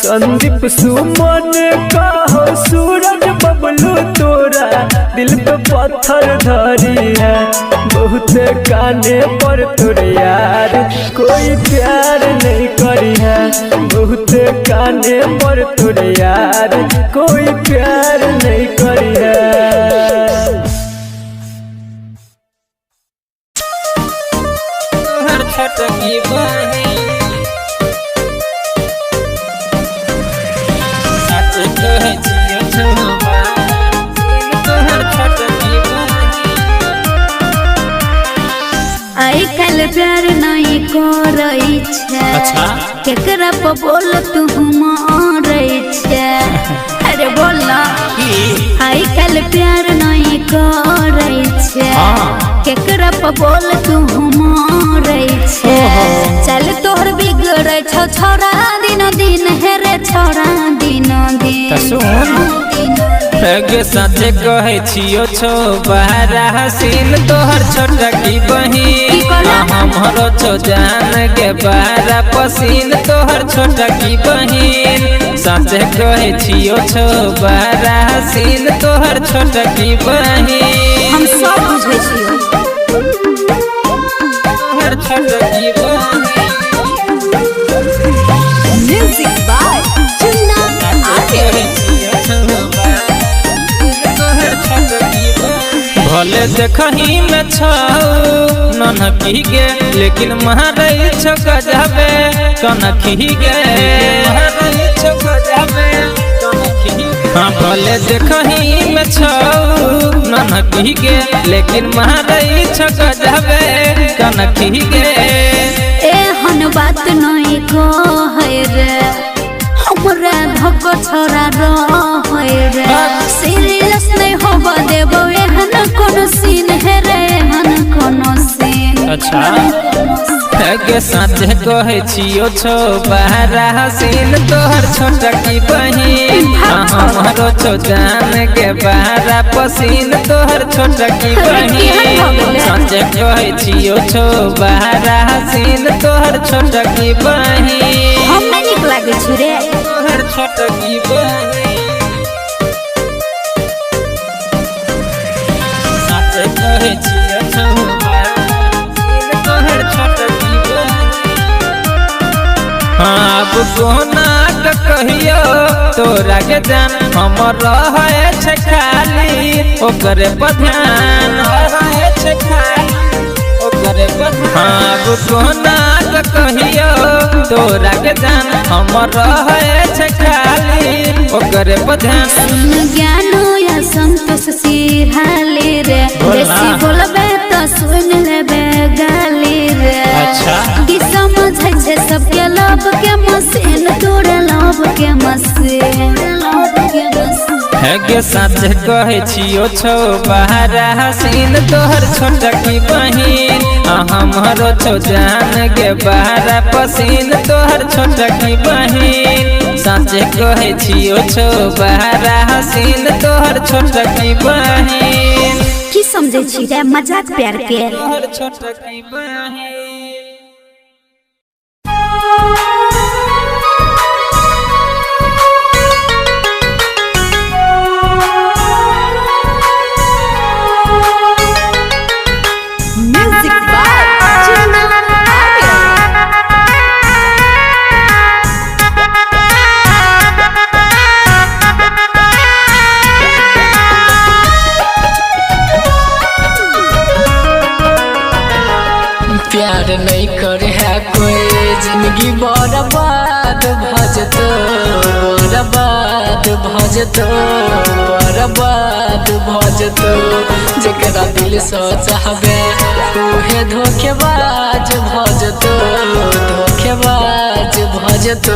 संदीप सुमन कहो सूरज बबलू तोरा दिल पे पत्थर धरी है बहुत काने पर तोरे यार कोई प्यार नहीं करी है बहुत काने पर तोरे यार कोई प्यार नहीं करी है छटकी बनी सच कहे छियो छुबा तोहर छटकी बनी आई कल प्यार नहीं करई छे अच्छा केकरा पे बोल तू मारै छे अरे बोल ना आई कल प्यार नहीं करई छे केकरा पे बोल तू मारै छे चल तोहर बिगड़ै छौ छोरा दिन दिन हेरे छोरा दिन दिन सुन गे साथे कहे छियो छो बहरा हसीन तोहर छोटकी बहिन हमरो छो जान के बहरा पसीन तोहर छोटकी बहिन साथे कहे छियो छो बहरा हसीन तोहर छोटकी बहिन हम सब बुझै छियो तोहर छोटकी बहिन म्यूजिक बाय चुन्ना आगे भले देखही में छौ ननकी गे लेकिन मारै छौ गजबे कनखी गे मारै छौ गजबे कनखी हाँ भले देखही में छौ ननकी गे लेकिन मारै छौ गजबे कनखी गे एहन बात नहीं कहै रे हमरा धक छोरा रहै रे सीरियस नहीं होबा देबो एहन कोनो सीन है रे एहन कोनो सीन अच्छा गे साथे कहे छियो छो बहरा हसीन तोहर छोटकी बहिन हमरो छो जान के बहरा पसीन तोहर छोटकी बहिन साथे कहे छियो छो बहरा हसीन तोहर छोटकी बहिन हम नहीं नीक लागे छी रे तोहर छोटकी बहिन साथे कहे छियो छो तोहर छोटकी अब कोना के कहियो तोरा के जान हमर रहै छै खाली ओकरे पर ध्यान रहै छै खाली ओकरे पर अब कोना के कहियो तोरा के जान हमर रहै छै खाली ओकरे पर ध्यान ज्ञान या संतोष सिरहाले रे बेसी बोलबे तो सुन लेबे गाली रे अच्छा की समझै छै सबके लब के मशीन तोरे लब के मशीन है गे साथे कहे छियो छो बहरा हसीन तोहर छोटकी बहिन हमरो छो जान के बहरा पसीन तोहर छोटकी बहिन साथे कहे छियो छो बहरा हसीन तोहर छोटकी बहिन की समझै छी रे मजाक प्यार के तोहर छोटकी बहिन म्यूजिक बाय चुन्ना आगे प्यार नहीं करे है कोई जिंदगी बर्बाद भजतो बर्बाद भजतो बर्बाद भजतो जकरा दिल से चाहबे उहे धोखेबाज भजतो धोखेबाज भजतो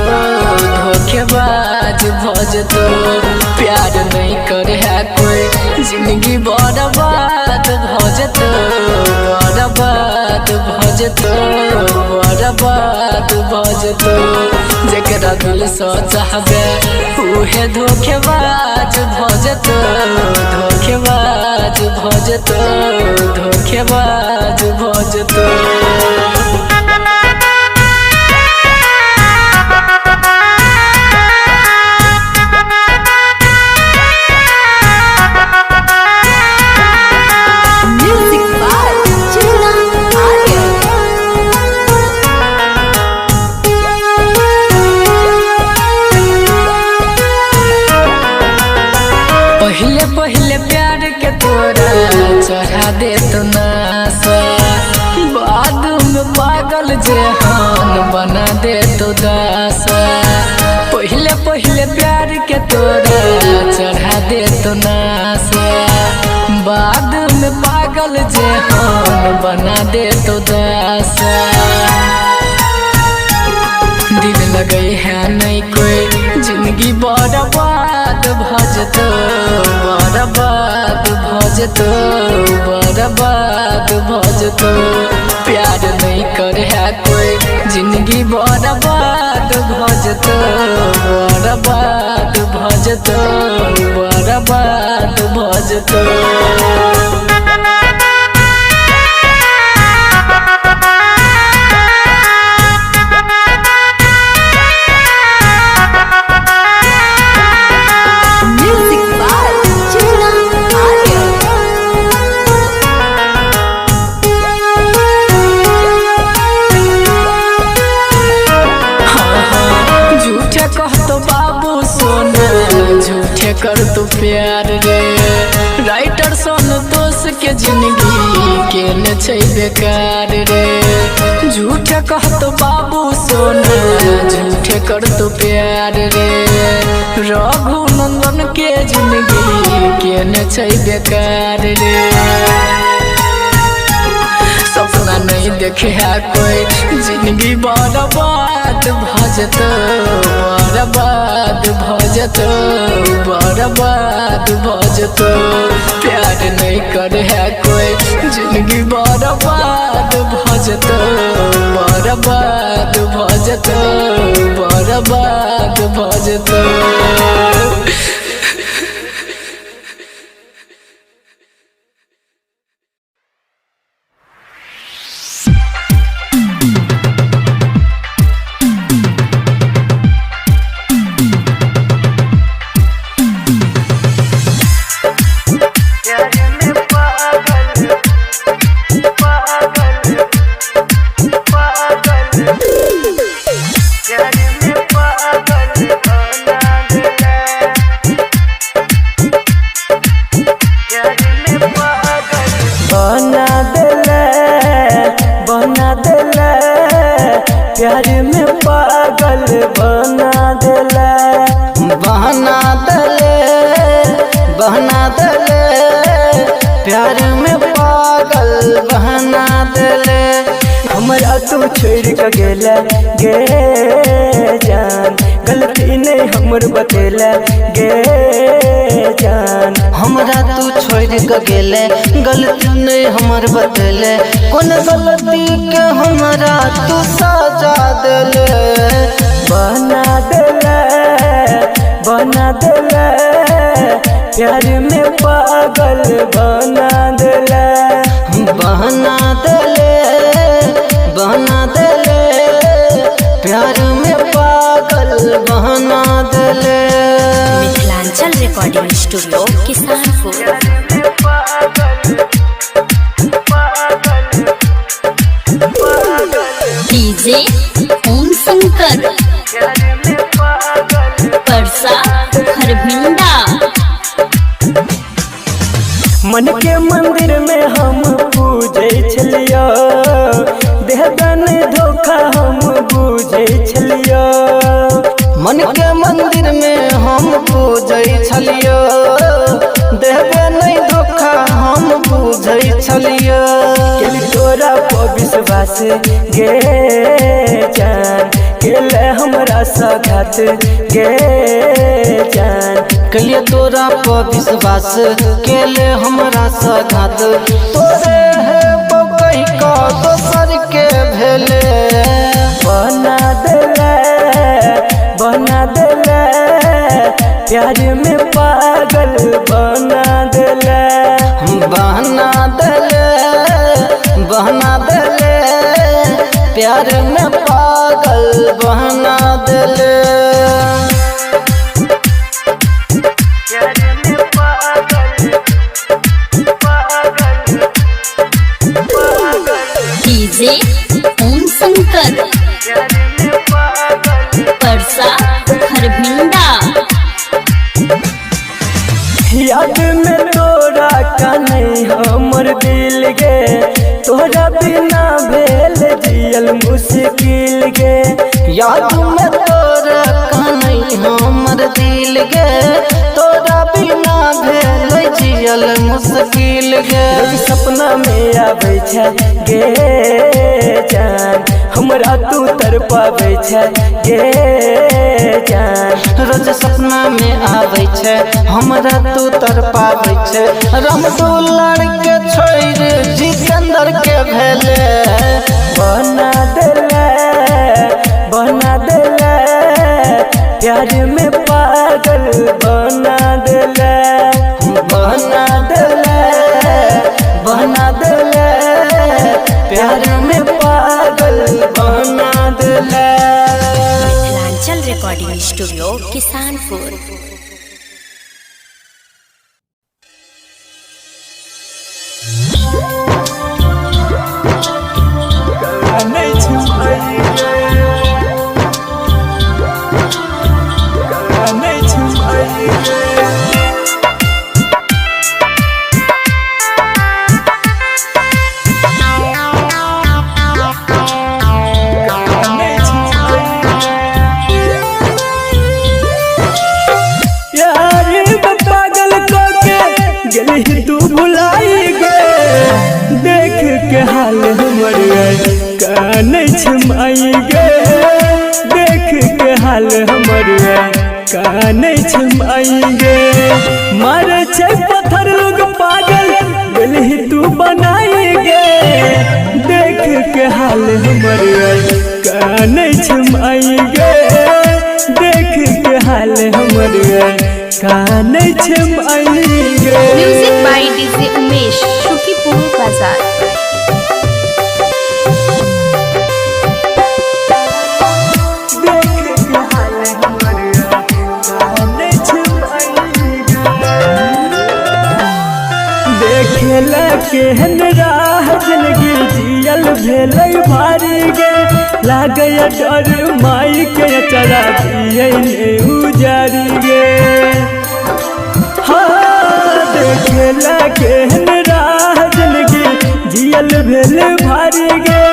धोखेबाज भजतो प्यार नहीं करे है कोई जिंदगी बर्बाद भजतो बर्बाद भजतो बर्बाद भजतो जेकरा दिल सो चाहबे उहे धोखेबाज भजतो धोखेबाज भजतो धोखेबाज भजतो पहले पहले प्यार के तोरा चढ़ा दे तो नासा बाद में पागल जहान बना दे तो दासा पहले पहले प्यार के तोरा चढ़ा दे तो नासा बाद में पागल जहान बना दे तो दासा दिल लगे है नहीं कोई जिंदगी बर्बाद भजतो बर्बाद भजतो बर्बाद भजतो प्यार नहीं करे है कोई जिंदगी बर्बाद भजतो बर्बाद भजतो बर्बाद भजतो कहतो बाबू सोना झूठे कर तू प्यार रे राइटर संतोष के जिंदगी के न छै बेकार रे झूठे कहतो बाबू सोना झूठे कर तू प्यार रे रघुनंदन के जिंदगी के न छै बेकार रे सपना नहीं देखे है कोई जिंदगी बर्बाद भजतो बर्बाद भजतो बर्बाद भजतो प्यार नहीं करे है कोई जिंदगी बर्बाद भजतो बर्बाद भजतो बर्बाद भजतो प्यार में पागल बना देला बहना दले प्यार में पागल बहना दले हमरा तू छोड़ के गेला गे जान गलती नहीं हमर बतेला गे जान हमरा तू छोड़ के गेले गलती नहीं हमर बतेले कौन गलती के हमरा तू सजा देले बना देला प्यार में पागल बना देला बहना दले प्यार में पागल बहना दले Mithilanchal recording studio Kisanpur DJ Om Shankar Parsa Kharbhinda मन के मंदिर में हम पूजे छलियो देहदान धोखा हम पूजे छलियो मन के मंदिर में हम पूजे छलियो देहबे नहीं धोखा हम पूजे छलियो तोरा पर विश्वास गे जान सघात गे जान। कलिए तोरा पर विश्वास केले हमरा सघात तोरे है बकई का दोसर के भेले बना देले प्यार में पागल बना देले प्यार में पागल बना देले डीजे ओम शंकर परसा खरभिंडा। याद में तोरा का नहीं हमर दिल गे तोरा बिना भेल जियल मुश्किल गे। याद में तोरा का नहीं हमर दिल गे तोरा बिना भेल जियल मुश्किल गे। सपना में आबै छै गे जान हमरा तू तरपाबै छै गे जान। रोज सपना में आबै छै हमरा तू तरपाबै छै रमदुल्ला के छोड़ जितेंद्र के भेले बना देले प्यार में पागल बना देले प्यार में पागल बना देले। Mithilanchal recording studio Kisanpur. तू भुलाई गे देख के हाल हमर कानै छमाई गे देख के हाल हमर कानै छमाई गे। मारे छै पत्थर लोग पागल गेलही तू बनाई गे देख के हाल हमर कानै छमाई गे देख के हाल हमर कानै छमाई गे। Music by DJ Umesh Shukipur बाजार। देखेला केहन राह जिंदगी जियल भेलै भारी गे लागे डर माई के चरा दिए उजारी गे। देखेला केहन राह जिंदगी जियल भेल भारी गे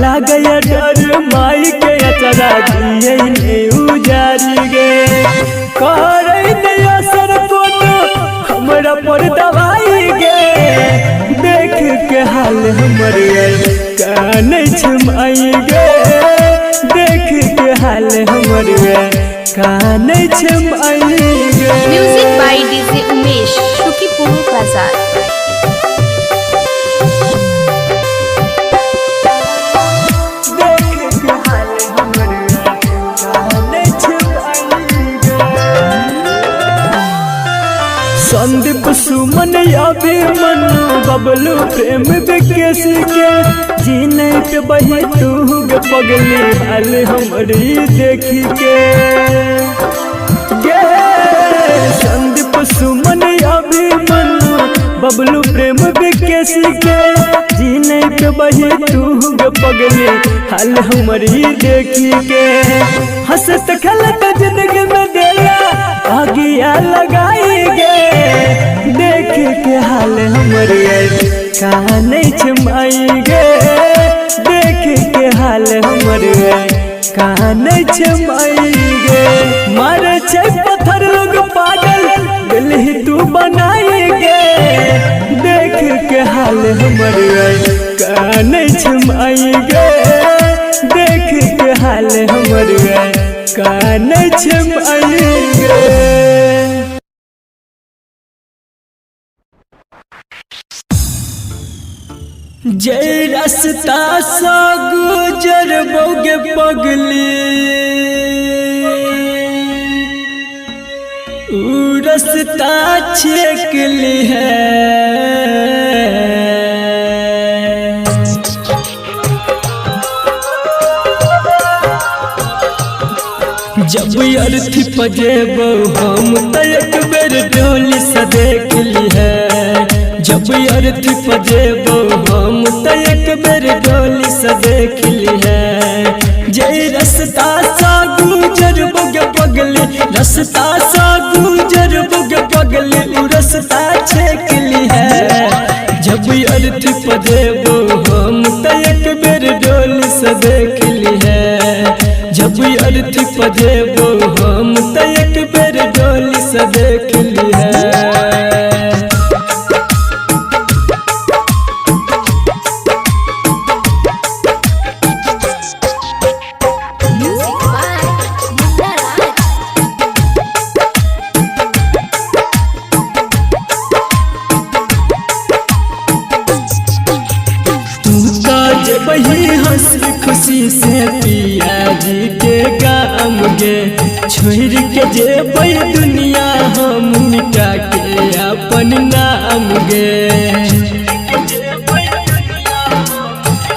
लागे डर माई के चरा दिए उजारी गे। करे नहीं असर कोनो हमरा पर दवाई गे देख के हाल हमर कानै छमाई गे देख के हाल हमर कानै छमाई गे। Music by DJ Umesh Shukipur बाजार। संदीप सुमन अभी मनु बबलू प्रेम विकेश के जीने पे बही तू गे पगली हाल हमारी देखी के गे। संदीप सुमन अभी मनु बबलू प्रेम विकेश के जीने पे बही तू गे पगली हाल हमारी देखी के। हंसत खेलत जिंदगी में देला आगिया लगाई गे देख के हाल हमर कानै छमाई गे देख के हाल हमर कानै छमाई गे। मारे छै पत्थर लोग पागल गेलही तू बनाई गे देख के हाल हमर कानै छमाई गे देख के हाल हमर कान छमाएंगे। जय रास्ता सा गुजर बोगे पगली ऊ रास्ता छेक ली है। जब अर्थी पजेबो हम त एक बेर डोली से देख ली है। जब अर्थी पजेबो हम त एक बेर डोली से देख ली है। जय रास्ता सा गुजर बोगे पगली रास्ता सा गुजर बोगे पगली उ रास्ता छेक ली है। जब अर्थी पजेबो हम त एक बेर डोली से देख ली है। जब अर्थी पजेबो हम त एक बेर डोली से देख ली है। वही हंसी खुशी से पिया जी के गाम गे छोड़ के जेबै दुनिया हम मिटा के अपन नाम गे।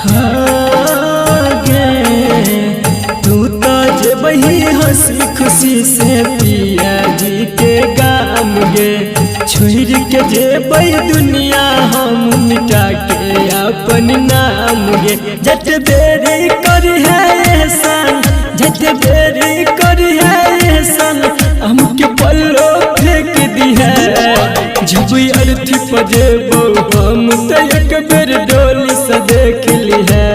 हाँ गे तू तो जेबही हंसी खुशी से पिया जी के गाम गे छोड़ के जेबै दुनिया हम मिटा के अपन नाम गे। जट बेरी कर है एहसान जट बेरी कर है एहसान हमके पल्लो फेंक दी है। जब अर्थी पजेबो हम त एक बेर डोली से देख ली है।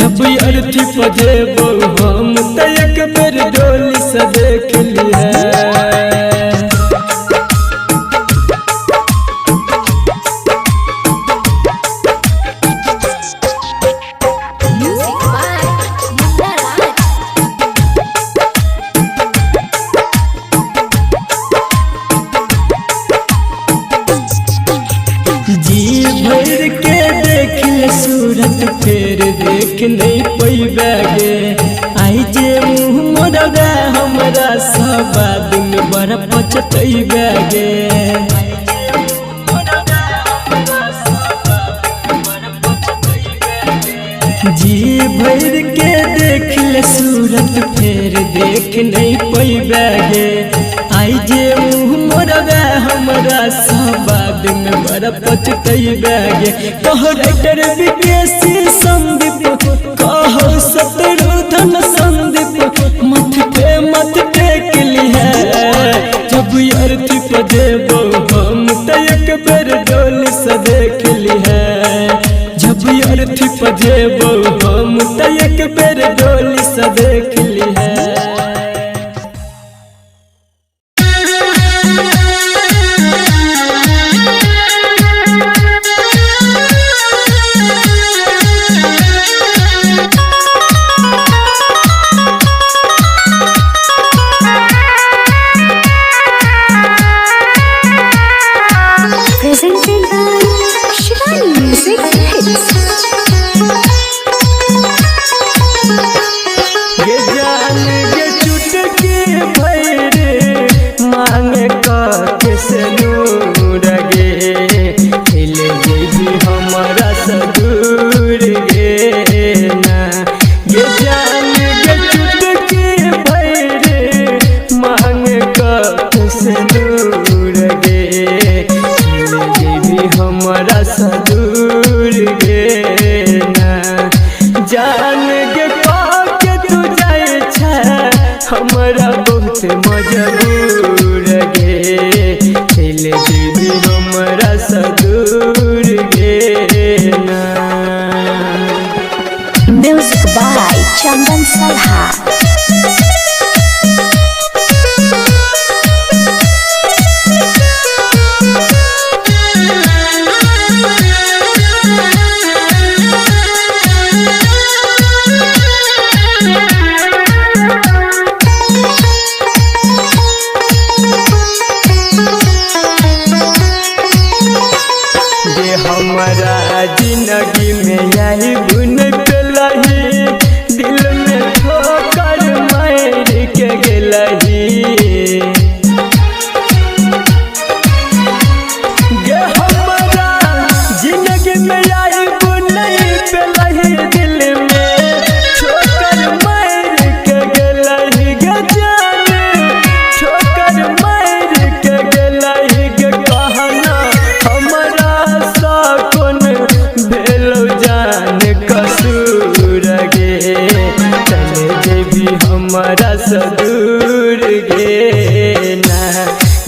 जब अर्थी पजेबो हम त एक बेर डोली से देख ली है। भर के देख ले सूरत फिर देख नहीं पैबा गे। आई जे मुँह मोरबा हमरा सब दिन बड़ा पछतैबा गे। जी भर के देख ले सूरत फिर देख नहीं पैबा गे। आई जे मुँह मोरबा हमरा सब दिन बड़ा पछतैबा गे। कहो राइटर विकेसी संदीप कहो शत्रुघ्न संदीप मत टेक ली है। जब अर्थी पजेबो हम त एक बेर डोली से देख ली है। जब अर्थी पजेबो हम त एक बेर डोली से देख ली है। Presented by Shivani Music Hits. गे जान गे चुटकी भैरे मांगे के से नूर गे ले जेबी हमारा सदूर गे ना। गे जान गे चुटकी भैरे मांगे के से नूर गे ले जेबी हमारा सदूर गे ना। जान गे हमरा बहुत मजबूर गे चले जेबी हमरा सदूर गे ना। Music by Chandan Salha.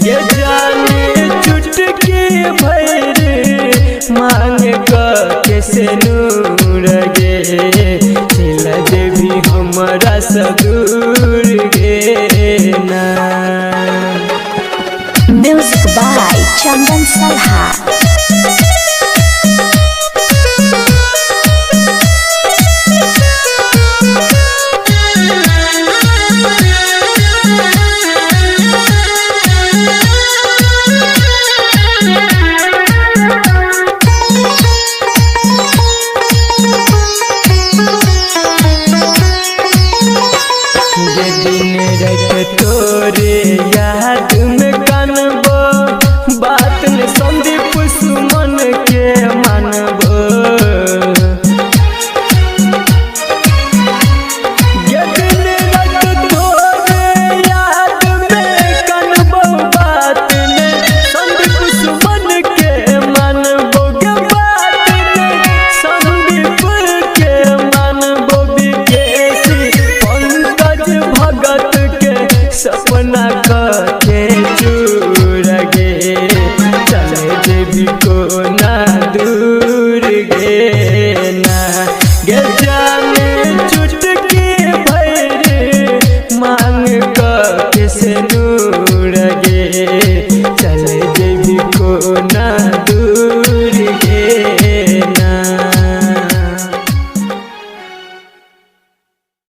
ये जाने चुटकी भर मांग कैसे नूर गे चल देवी हमारा सदूर गे ना। Music by Chandan Salha.